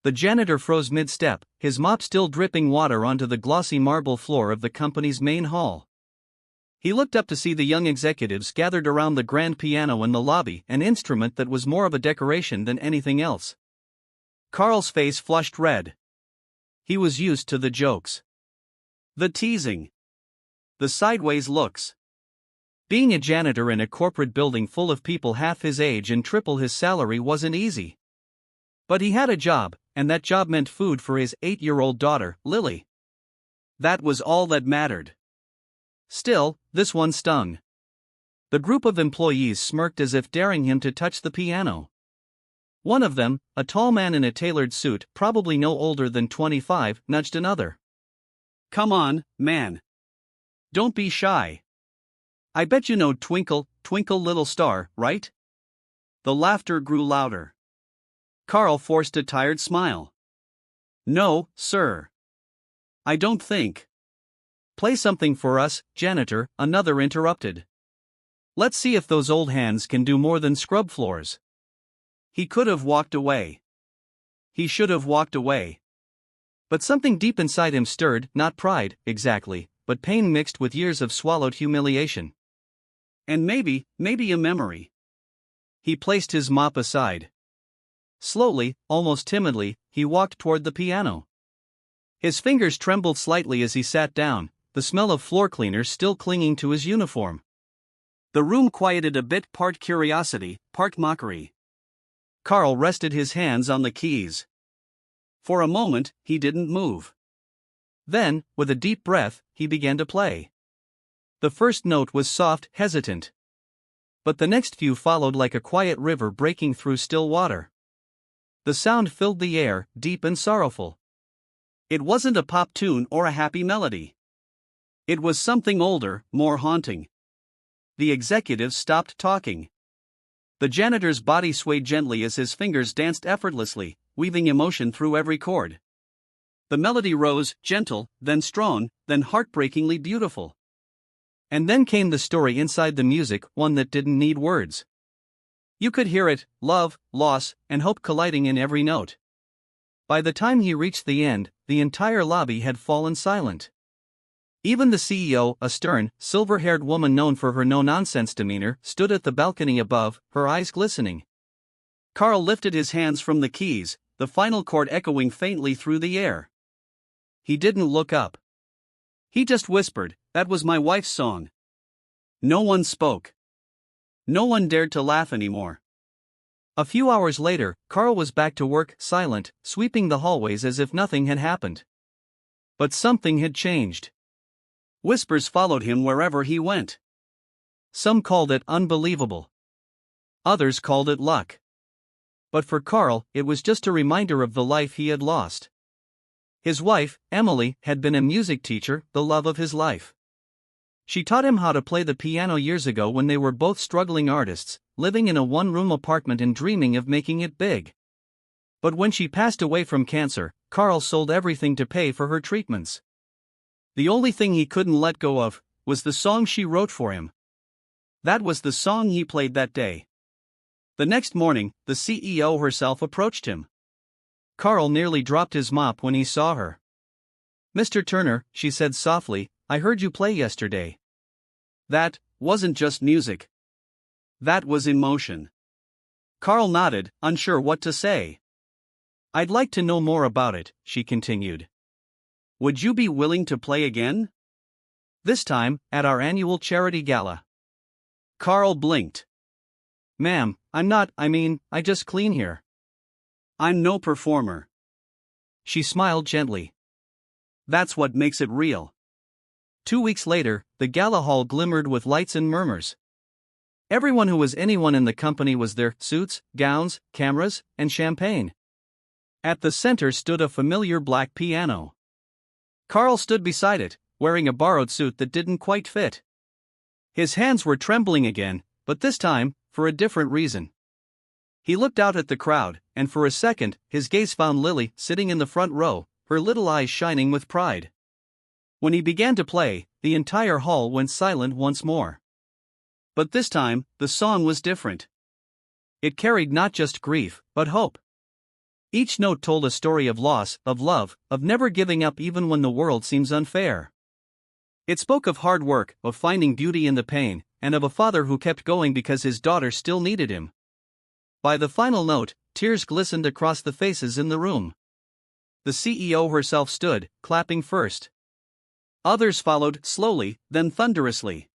The janitor froze mid-step, his mop still dripping water onto the glossy marble floor of the company's main hall. He looked up to see the young executives gathered around the grand piano in the lobby, an instrument that was more of a decoration than anything else. Carl's face flushed red. He was used to the jokes. The teasing. The sideways looks. Being a janitor in a corporate building full of people half his age and triple his salary wasn't easy. But he had a job, and that job meant food for his 8-year-old daughter, Lily. That was all that mattered. Still, this one stung. The group of employees smirked as if daring him to touch the piano. One of them, a tall man in a tailored suit, probably no older than 25, nudged another. "Come on, man. Don't be shy. I bet you know Twinkle, Twinkle Little Star, right?" The laughter grew louder. Carl forced a tired smile. "No, sir. I don't think." "Play something for us, janitor," another interrupted. "Let's see if those old hands can do more than scrub floors." He could have walked away. He should have walked away. But something deep inside him stirred, not pride, exactly, but pain mixed with years of swallowed humiliation. And maybe a memory. He placed his mop aside. Slowly, almost timidly, he walked toward the piano. His fingers trembled slightly as he sat down, the smell of floor cleaner still clinging to his uniform. The room quieted a bit, part curiosity, part mockery. Carl rested his hands on the keys. For a moment, he didn't move. Then, with a deep breath, he began to play. The first note was soft, hesitant. But the next few followed like a quiet river breaking through still water. The sound filled the air, deep and sorrowful. It wasn't a pop tune or a happy melody. It was something older, more haunting. The executives stopped talking. The janitor's body swayed gently as his fingers danced effortlessly, weaving emotion through every chord. The melody rose, gentle, then strong, then heartbreakingly beautiful. And then came the story inside the music, one that didn't need words. You could hear it, love, loss, and hope colliding in every note. By the time he reached the end, the entire lobby had fallen silent. Even the CEO, a stern, silver-haired woman known for her no-nonsense demeanor, stood at the balcony above, her eyes glistening. Carl lifted his hands from the keys, the final chord echoing faintly through the air. He didn't look up. He just whispered, "That was my wife's song." No one spoke. No one dared to laugh anymore. A few hours later, Carl was back to work, silent, sweeping the hallways as if nothing had happened. But something had changed. Whispers followed him wherever he went. Some called it unbelievable. Others called it luck. But for Carl, it was just a reminder of the life he had lost. His wife, Emily, had been a music teacher, the love of his life. She taught him how to play the piano years ago when they were both struggling artists, living in a one-room apartment and dreaming of making it big. But when she passed away from cancer, Carl sold everything to pay for her treatments. The only thing he couldn't let go of was the song she wrote for him. That was the song he played that day. The next morning, the CEO herself approached him. Carl nearly dropped his mop when he saw her. "Mr. Turner," she said softly, "I heard you play yesterday." That wasn't just music. That was emotion. Carl nodded, unsure what to say. "I'd like to know more about it," she continued. "Would you be willing to play again? This time, at our annual charity gala." Carl blinked. "Ma'am, I just clean here. I'm no performer." She smiled gently. "That's what makes it real." 2 weeks later, the gala hall glimmered with lights and murmurs. Everyone who was anyone in the company was there, suits, gowns, cameras, and champagne. At the center stood a familiar black piano. Carl stood beside it, wearing a borrowed suit that didn't quite fit. His hands were trembling again, but this time, for a different reason. He looked out at the crowd, and for a second, his gaze found Lily sitting in the front row, her little eyes shining with pride. When he began to play, the entire hall went silent once more. But this time, the song was different. It carried not just grief, but hope. Each note told a story of loss, of love, of never giving up even when the world seems unfair. It spoke of hard work, of finding beauty in the pain, and of a father who kept going because his daughter still needed him. By the final note, tears glistened across the faces in the room. The CEO herself stood, clapping first. Others followed, slowly, then thunderously.